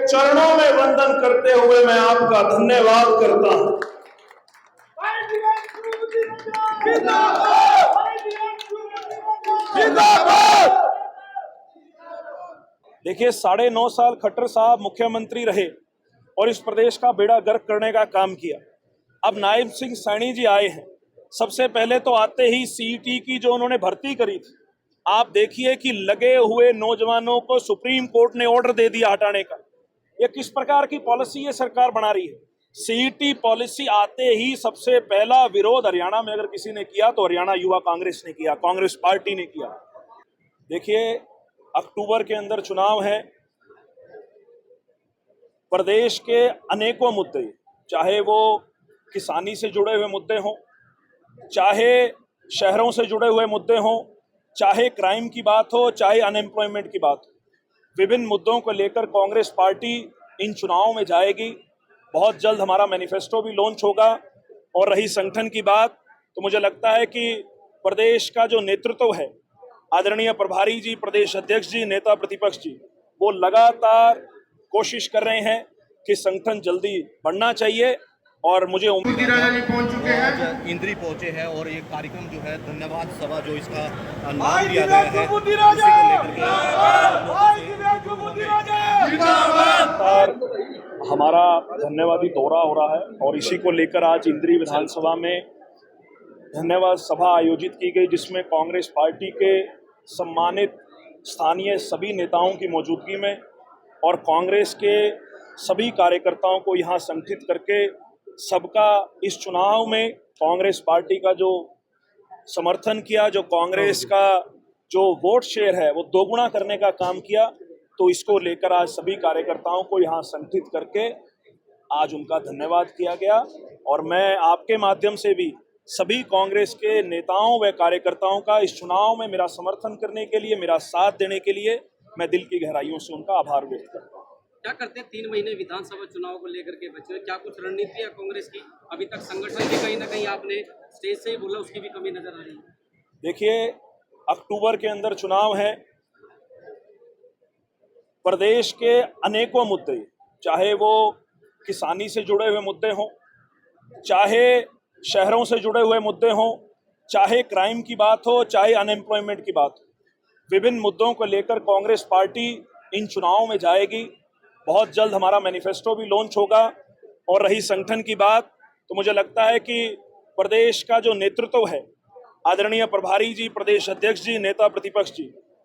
चरणों में वंदन करते हुए मैं आपका धन्यवाद करता हूं। देखिए, 9.5 साल खट्टर साहब मुख्यमंत्री रहे और इस प्रदेश का बेड़ा गर्क करने का काम किया। अब नायब सिंह सैनी जी आए हैं। सबसे पहले तो आते ही सीईटी की जो उन्होंने भर्ती करी थी, आप देखिए कि लगे हुए नौजवानों को सुप्रीम कोर्ट ने ऑर्डर दे दिया हटाने का। ये किस प्रकार की पॉलिसी ये सरकार बना रही है? सीईटी पॉलिसी आते ही सबसे पहला विरोध हरियाणा में अगर किसी ने किया तो हरियाणा युवा कांग्रेस ने किया, कांग्रेस पार्टी ने किया। देखिए, अक्टूबर के अंदर चुनाव है। प्रदेश के अनेकों मुद्दे, चाहे वो किसानी से जुड़े हुए मुद्दे हों, चाहे शहरों से जुड़े हुए मुद्दे हों, चाहे क्राइम की बात हो, चाहे अनएम्प्लॉयमेंट की बात हो, विभिन्न मुद्दों को लेकर कांग्रेस पार्टी इन चुनावों में जाएगी। बहुत जल्द हमारा मैनिफेस्टो भी लॉन्च होगा। और रही संगठन की बात, तो मुझे लगता है कि प्रदेश का जो नेतृत्व है, आदरणीय प्रभारी जी, प्रदेश अध्यक्ष जी, नेता प्रतिपक्ष जी, वो लगातार कोशिश कर रहे हैं कि संगठन जल्दी बढ़ना चाहिए। और मुझे उम्मीद राजा जी पहुंच चुके हैं, आज इंद्री पहुंचे हैं और ये कार्यक्रम जो है धन्यवाद सभा जो इसका नाम दिया गया है, उसी को लेकर के हमारा धन्यवादी दौरा हो रहा है और इसी को लेकर आज इंद्री विधानसभा में धन्यवाद सभा आयोजित की गई, जिसमें कांग्रेस पार्टी के सम्मानित स्थानीय सभी नेताओं की मौजूदगी में और कांग्रेस के सभी कार्यकर्ताओं को यहाँ संगठित करके सबका इस चुनाव में कांग्रेस पार्टी का जो समर्थन किया, जो कांग्रेस का जो वोट शेयर है वो दोगुना करने का काम किया। तो इसको लेकर आज सभी कार्यकर्ताओं को यहाँ संगठित करके आज उनका धन्यवाद किया गया। और मैं आपके माध्यम से भी सभी कांग्रेस के नेताओं व कार्यकर्ताओं का इस चुनाव में मेरा समर्थन करने के लिए, मेरा साथ देने के लिए मैं दिल की गहराइयों से उनका आभार व्यक्त करता हूँ। क्या करते हैं 3 महीने विधानसभा चुनाव को लेकर के बचे हुए, क्या कुछ रणनीति है कांग्रेस की? अभी तक संगठन भी कहीं ना कहीं आपने स्टेज से ही बोला, उसकी भी कमी नजर आ रही है। देखिए, अक्टूबर के अंदर चुनाव है। प्रदेश के अनेकों मुद्दे, चाहे वो किसानी से जुड़े हुए मुद्दे हों, चाहे शहरों से जुड़े हुए मुद्दे हों, चाहे क्राइम की बात हो, चाहे अनएम्प्लॉयमेंट की बात हो, विभिन्न मुद्दों को लेकर कांग्रेस पार्टी इन चुनावों में जाएगी। बहुत जल्द हमारा मैनिफेस्टो भी लॉन्च होगा। और रही संगठन की बात, तो मुझे लगता है कि प्रदेश का जो नेतृत्व है, आदरणीय प्रभारी जी, प्रदेश अध्यक्ष जी, नेता प्रतिपक्ष जी,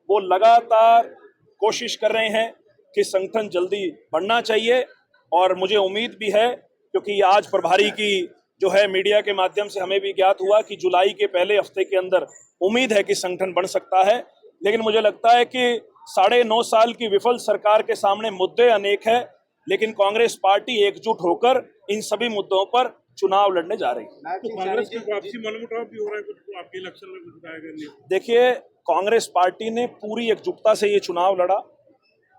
वो लगातार कोशिश कर रहे हैं कि संगठन जल्दी बढ़ना चाहिए। और मुझे उम्मीद भी है, क्योंकि आज प्रभारी की जो है मीडिया के माध्यम से हमें भी ज्ञात हुआ कि जुलाई के पहले हफ्ते के अंदर उम्मीद है कि संगठन बढ़ सकता है। लेकिन मुझे लगता है कि 9.5 साल की विफल सरकार के सामने मुद्दे अनेक है, लेकिन कांग्रेस पार्टी एकजुट होकर इन सभी मुद्दों पर चुनाव लड़ने जा रही है। तो कांग्रेस की वापसी मनमुटाव भी हो रहा है कुछ आपके इलेक्शन में, कुछ बताया गया? देखिए, कांग्रेस पार्टी ने पूरी एकजुटता से ये चुनाव लड़ा।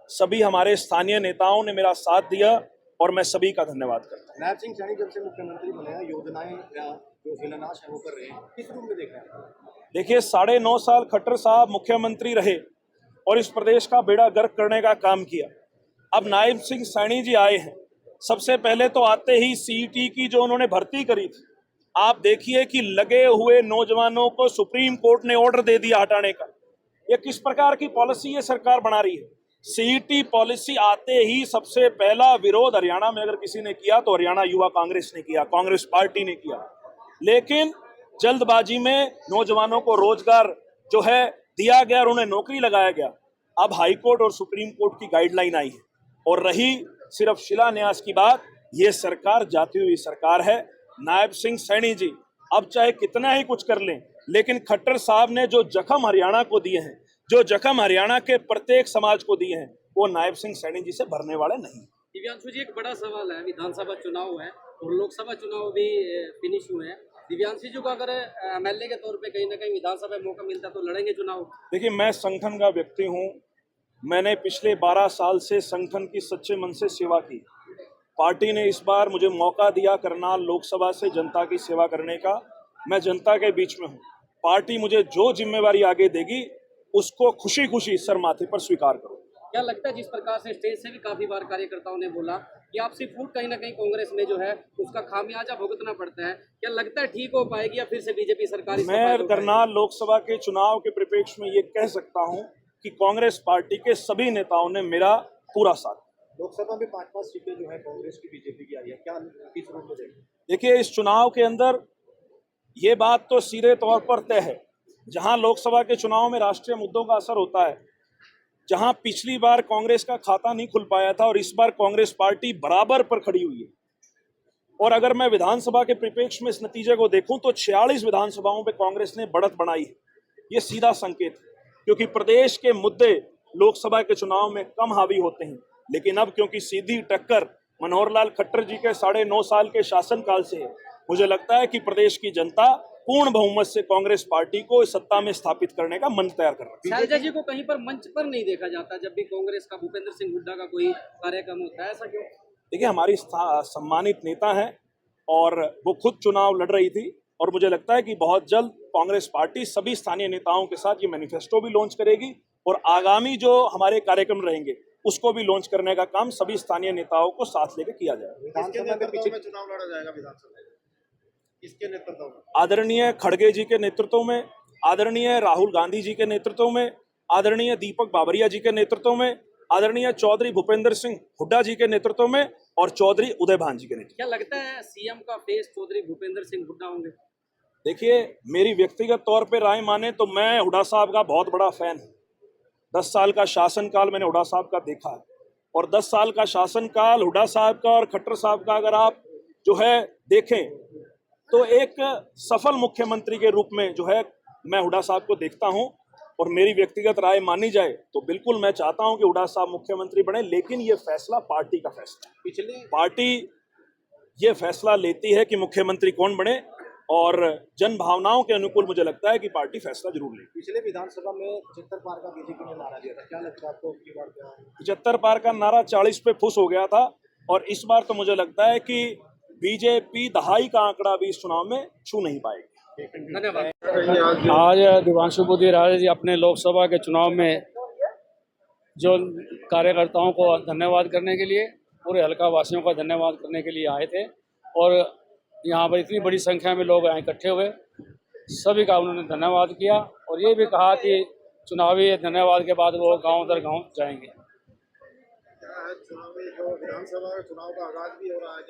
सभी हमारे स्थानीय नेताओं ने मेरा साथ दिया और मैं सभी का धन्यवाद करता हूँ। नायब सिंह सैनी जब से मुख्यमंत्री बने हैं, योजनाएं जो शिलान्यास है वो कर रहे हैं, किस रूप में देख रहे हैं? देखिए, 9.5 साल खट्टर साहब मुख्यमंत्री रहे और इस प्रदेश का बेड़ा गर्क करने का काम किया। अब नायब सिंह सैनी जी आए हैं। सबसे पहले तो आते ही सीईटी की जो उन्होंने भर्ती करी थी, आप देखिए कि लगे हुए नौजवानों को सुप्रीम कोर्ट ने ऑर्डर दे दिया हटाने का। ये किस प्रकार की पॉलिसी ये सरकार बना रही है? सीईटी पॉलिसी आते ही सबसे पहला विरोध हरियाणा में अगर किसी ने किया तो हरियाणा युवा कांग्रेस ने किया, कांग्रेस पार्टी ने किया। लेकिन जल्दबाजी में नौजवानों को रोजगार जो है दिया गया और उन्हें नौकरी लगाया गया। अब हाईकोर्ट और सुप्रीम कोर्ट की गाइडलाइन आई है। और रही सिर्फ शिलान्यास की बात, ये सरकार जाती हुई सरकार है। नायब सिंह सैनी जी अब चाहे कितना ही कुछ कर लें, लेकिन खट्टर साहब ने जो जख्म हरियाणा को दिए हैं, जो जख्म हरियाणा के प्रत्येक समाज को दिए हैं, वो नायब सिंह सैनी जी से भरने वाले नहीं। दिव्यांशु जी, एक बड़ा सवाल है, विधानसभा चुनाव है और लोकसभा चुनाव भी फिनिश हुए हैं। दिव्यांशु जी को अगर एमएलए के तौर पे कहीं ना कहीं विधानसभा में मौका मिलता तो लड़ेंगे चुनाव? देखिए, मैं संगठन का व्यक्ति हूँ। मैंने पिछले 12 साल से संगठन की सच्चे मन से सेवा की। पार्टी ने इस बार मुझे मौका दिया करनाल लोकसभा से जनता की सेवा करने का। मैं जनता के बीच में हूँ। पार्टी मुझे जो जिम्मेवारी आगे देगी उसको खुशी खुशी सर माथे पर स्वीकार करूँ। क्या लगता है जिस प्रकार से स्टेज से भी काफी बार कार्यकर्ताओं ने बोला कि आपसी फूट कहीं ना कहीं कांग्रेस में जो है उसका खामियाजा भुगतना पड़ता है, क्या लगता है ठीक हो पाएगी या फिर से बीजेपी सरकार इसका फायदा मैं उठाएगी? करनाल लोकसभा के चुनाव के परिप्रेक्ष्य में ये कह सकता हूं कि कांग्रेस पार्टी के सभी नेताओं ने मेरा पूरा साथ। लोकसभा में 5-5 सीटें जो है कांग्रेस की बीजेपी की आई है, क्या किस रूप में देखें? देखिए, इस चुनाव के अंदर ये बात तो सीधे तौर पर तय है, जहां लोकसभा के चुनाव में राष्ट्रीय मुद्दों का असर होता है, जहां पिछली बार कांग्रेस का खाता नहीं खुल पाया था और इस बार कांग्रेस पार्टी बराबर पर खड़ी हुई है। और अगर मैं विधानसभा के परिप्रेक्ष्य में इस नतीजे को देखूं तो 46 विधानसभाओं पे कांग्रेस ने बढ़त बनाई है। ये सीधा संकेत है, क्योंकि प्रदेश के मुद्दे लोकसभा के चुनाव में कम हावी होते हैं, लेकिन अब क्योंकि सीधी टक्कर मनोहर लाल खट्टर जी के 9.5 साल के शासनकाल से है, मुझे लगता है कि प्रदेश की जनता पूर्ण बहुमत से कांग्रेस पार्टी को इस सत्ता में स्थापित करने का मन तैयार कर रही है। शैलजा जी को कहीं पर मंच पर नहीं देखा जाता जब भी कांग्रेस का भूपेंद्र सिंह हुड्डा का कोई कार्यक्रम होता है, ऐसा क्यों? देखिए, हमारी सम्मानित नेता हैं और वो खुद चुनाव लड़ रही थी और मुझे लगता है कि बहुत जल्द कांग्रेस पार्टी सभी स्थानीय नेताओं के साथ ये मैनिफेस्टो भी लॉन्च करेगी और आगामी जो हमारे कार्यक्रम रहेंगे उसको भी लॉन्च करने का काम सभी स्थानीय नेताओं को साथ लेकर किया जाएगा। विधानसभा में चुनाव लड़ा जाएगा, विधानसभा में किसके नेतृत्व में? आदरणीय खड़गे जी के नेतृत्व में, आदरणीय राहुल गांधी जी के नेतृत्व में, आदरणीय दीपक बाबरिया जी के नेतृत्व में, आदरणीय चौधरी भूपेंद्र सिंह हुड्डा जी के नेतृत्व में और चौधरी उदय भान जी के नेतृत्व। क्या लगता है सीएम का फेस चौधरी भूपेंद्र सिंह हुड्डा होंगे? देखिए, मेरी व्यक्तिगत तौर पे राय माने तो मैं हुड्डा साहब का बहुत बड़ा फैन हूँ। 10 साल का शासनकाल मैंने हुड्डा साहब का देखा है और 10 साल का शासनकाल हुड्डा साहब का और खट्टर साहब का अगर आप जो है देखें तो एक सफल मुख्यमंत्री के रूप में जो है मैं हुड्डा साहब को देखता हूं। और मेरी व्यक्तिगत राय मानी जाए तो बिल्कुल मैं चाहता हूं कि हुड्डा साहब मुख्यमंत्री बने, लेकिन ये फैसला पार्टी का फैसला है। पिछले पार्टी ये फैसला लेती है कि मुख्यमंत्री कौन बने और जन भावनाओं के अनुकूल मुझे लगता है कि पार्टी फैसला जरूर लेगी। पिछले विधानसभा में 75 पार का बीजेपी ने नारा दिया था, क्या लगता है आपको की बार क्या? 75 पार का नारा 40 पे फुस हो गया था और इस बार तो मुझे लगता है कि बीजेपी दहाई का आंकड़ा भी इस चुनाव में छू नहीं पाएगी। धन्यवाद। आज दिवांशु बुद्धि राजे जी अपने लोकसभा के चुनाव में जो कार्यकर्ताओं को धन्यवाद करने के लिए, पूरे हल्का वासियों का धन्यवाद करने के लिए आए थे और यहाँ पर इतनी बड़ी संख्या में लोग यहाँ इकट्ठे हुए, सभी का उन्होंने धन्यवाद किया और ये भी कहा कि चुनावी धन्यवाद के बाद वो गांव दर गांव जाएंगे। विधानसभा चुनाव का आगाज भी हो रहा है।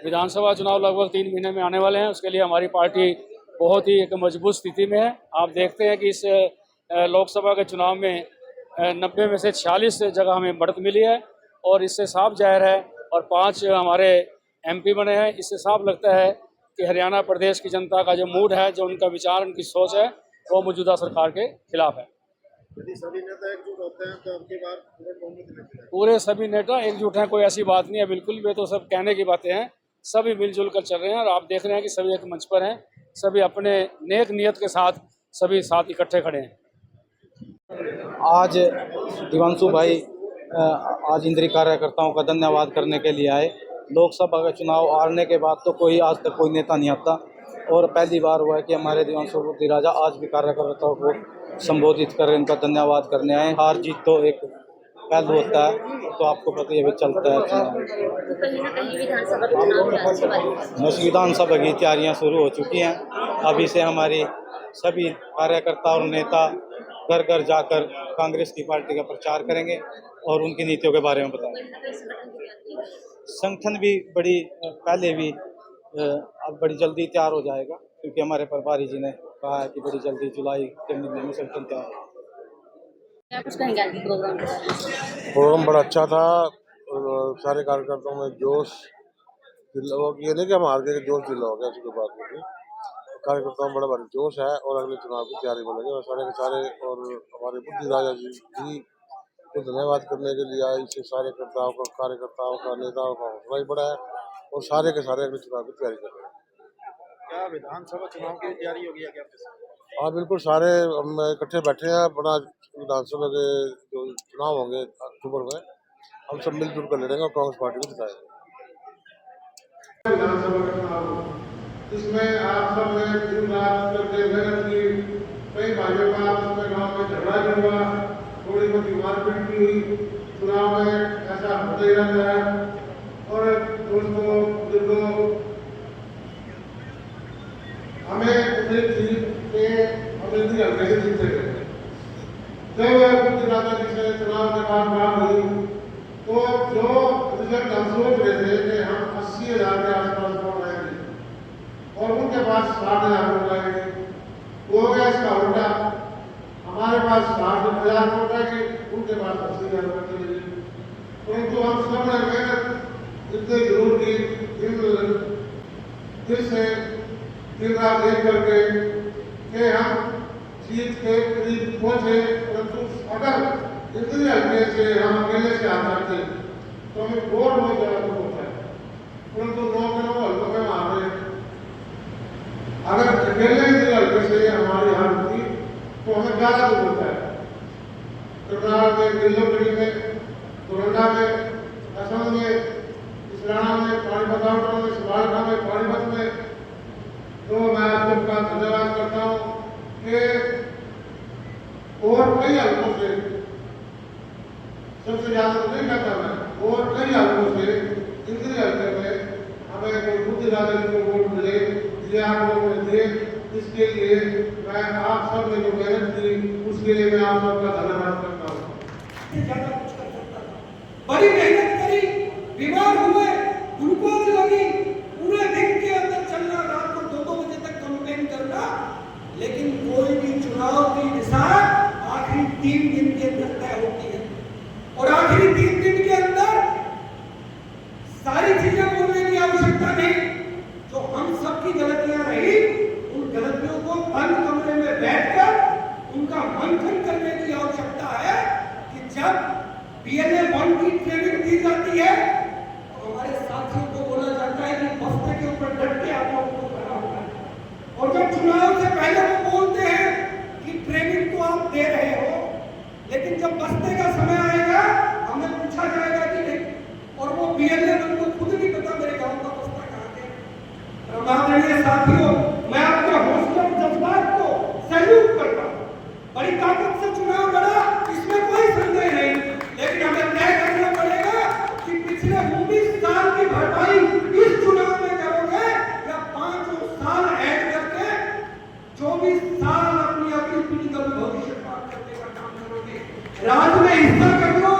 विधानसभा चुनाव लगभग 3 महीने में आने वाले हैं, उसके लिए हमारी पार्टी बहुत ही एक मजबूत स्थिति में है। आप देखते हैं कि इस लोकसभा के चुनाव में 90 में से 46 जगह हमें बढ़त मिली है और इससे साफ जाहिर है और 5 हमारे MP बने हैं। इससे साफ लगता है कि हरियाणा प्रदेश की जनता का जो मूड है, जो उनका विचार, उनकी सोच है, वो मौजूदा सरकार के खिलाफ है। यदि सभी नेता एकजुट होते हैं तो अबकी बार पूरे सभी नेता एकजुट हैं, कोई ऐसी बात नहीं है बिल्कुल भी, तो सब कहने की बातें हैं। सभी मिलजुल कर चल रहे हैं और आप देख रहे हैं कि सभी एक मंच पर हैं, सभी अपने नेक नियत के साथ सभी साथ इकट्ठे खड़े हैं। आज दिवांशु भाई आज इंद्री कार्यकर्ताओं का धन्यवाद करने के लिए आए। लोकसभा का चुनाव हारने के बाद तो कोई आज तक कोई नेता नहीं आता और पहली बार हुआ है कि हमारे दिवांशु बुद्धि राजा आज भी कार्यकर्ताओं को संबोधित कर रहे हैं, उनका धन्यवाद करने आए। हार जीत तो एक पहलू होता है, तो आपको पता ही चलता है। तो कहीं ना कहीं विधानसभा के चुनाव विधानसभा की तैयारियां शुरू हो चुकी हैं। अभी से हमारी सभी कार्यकर्ता और नेता घर घर जाकर कांग्रेस की पार्टी का प्रचार करेंगे और उनकी नीतियों के बारे में बताएंगे। संगठन भी बड़ी पहले भी अब बड़ी जल्दी तैयार हो जाएगा, क्योंकि हमारे प्रभारी जी ने कहा है कि बड़ी जल्दी जुलाई के महीने में संगठन तैयार होगा। क्या कुछ कहेंगे आज के प्रोग्राम के बारे में? प्रोग्राम बड़ा अच्छा था और सारे कार्यकर्ताओं में जोश दिला, ये नहीं कि हम हार गए, जोश दिला हो गया, ऐसी कोई बात नहीं। कार्यकर्ताओं में बड़ा भारी जोश है और अगले चुनाव की तैयारी में लगे और सारे के सारे। और हमारे बुद्धि राजा जी भी को धन्यवाद करने के लिए आए। इससे सारे कार्यकर्ताओं का नेताओं का हौसला ही बड़ा है और सारे के सारे अगले चुनाव की तैयारी कर रहे हैं। क्या विधानसभा चुनाव की तैयारी होगी क्या? हाँ बिल्कुल, सारे हम इकट्ठे बैठे हैं। बड़ा विधानसभा के जो चुनाव होंगे अक्टूबर में, हम सब मिलजुल कर लड़ेंगे और कांग्रेस पार्टी को जिताएंगे। विधानसभा का चुनाव, इसमें आप सब ने दिन रात करके मेहनत की। कई भाइयों का आपस में गाँव में झगड़ा भी हुआ, थोड़ी बहुत मारपीट भी हुई, चुनाव में ऐसा होता ही रहता है। और दोस्तों बुजुर्गों, हमें अपनी जीत पे अपनी हल्के से जीतते गए। जब कुछ ज्यादा जिसने चुनाव के बाद बात हुई तो जो रिजल्ट हम सोच रहे थे कि हम 80,000 के आसपास वोट आएंगे और उनके पास 60,000 वोट आएंगे, वो हो गया इसका उल्टा। हमारे पास 60,000 वोट आएंगे, उनके पास 80,000 वोट आएंगे। परंतु हम सब ने मेहनत इतनी जरूर की, दिल से दिन रात एक करके कि हम जीत के करीब पहुंचे। परंतु अगर इतने हल्के से हम अकेले से आ जाते तो हमें वोट बहुत ज्यादा होता है, परंतु 9 के 9 हल्कों में हार रहे। अगर अकेले इतने हल्के से हमारी हार होती तो हमें ज्यादा दुख होता है। करनाल में, दिल्लोगढ़ी में, डोरंडा में, असम में, इसराना में, पानीपत आउटर में, सिवालका में, पानीपत में, तो मैं आप सबका धन्यवाद करता हूँ कि और कई हल्कों से, सबसे ज्यादा तो नहीं कहता मैं, और कई हल्कों से इतने हल्के में हमें कोई बुद्ध ज्यादा को वोट मिले, ये आप लोगों ने दिए, इसके लिए मैं आप सब ने जो मेहनत की उसके लिए मैं आप सबका धन्यवाद करता हूँ। ज्यादा कुछ कर सकता था, बड़ी मेहनत करी, बीमार हुए, ग्लूकोज लगी, पूरे दिन के अंदर चलना, रात को 2-2 बजे तक कैंपेन करना, लेकिन कोई भी चुनाव की दिशा आखिरी 3 दिन के अंदर तय होती है। और आखिरी 3 दिन के अंदर सारी चीजें बोलने की आवश्यकता नहीं। जो हम सबकी गलतियां रही, उन गलतियों को बंद कमरे में बैठकर उनका मंथन करने की आवश्यकता है कि जब BLA 1 की ट्रेनिंग दी जाती है तो हमारे साथियों को बोला जाता है कि बस्ते के ऊपर डट के आप लोगों को खड़ा होना है। और जब चुनाव से पहले वो बोलते हैं कि ट्रेनिंग तो आप दे रहे हो, लेकिन जब बस्ते का समय आएगा हमें पूछा जाएगा कि नहीं, और वो BLA 1 को खुद नहीं पता मेरे गांव का बस्ता कहाँ है। आदरणीय साथियों, मैं आपके हौसला जज्बात को सैल्यूट करता हूँ। बड़ी ताकत से चुनाव लड़ा, इसमें कोई संदेह नहीं, लेकिन हमें तय करना पड़ेगा कि पिछले 19 साल की भरपाई इस चुनाव में करोगे या 5 साल ऐड करके 24 साल अपनी अगली पीढ़ी का भविष्य प्राप्त करने का काम करोगे। राज में हिस्सा कर लो,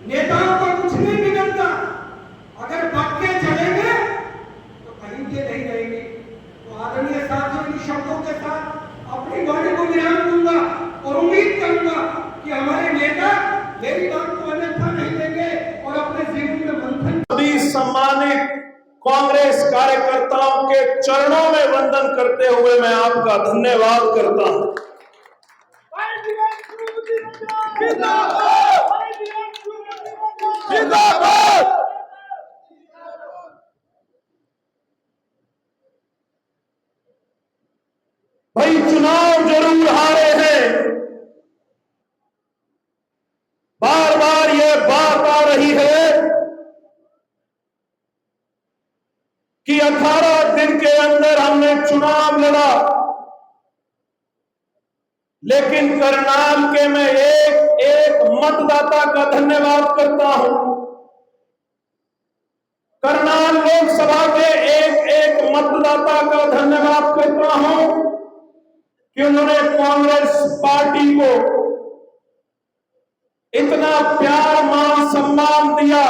नेताओं का कुछ नहीं बिगड़ता, अगर पक्के चलेंगे तो कहीं के नहीं रहेंगे। तो आदरणीय साथियों, इन शब्दों के साथ अपनी वाणी को विराम दूंगा और उम्मीद करूंगा कि हमारे नेता मेरी बात को अन्यथा नहीं लेंगे और अपने जीवन में मंथन। सभी सम्मानित कांग्रेस कार्यकर्ताओं के चरणों में वंदन करते हुए मैं आपका धन्यवाद करता हूं। भाई, चुनाव जरूर हारे हैं, बार बार ये बात आ रही है कि 18 दिन के अंदर हमने चुनाव लड़ा, लेकिन करनाल के मैं एक एक मतदाता का धन्यवाद करता हूं। करनाल लोकसभा के एक एक मतदाता का धन्यवाद करता हूं कि उन्होंने कांग्रेस पार्टी को इतना प्यार मान सम्मान दिया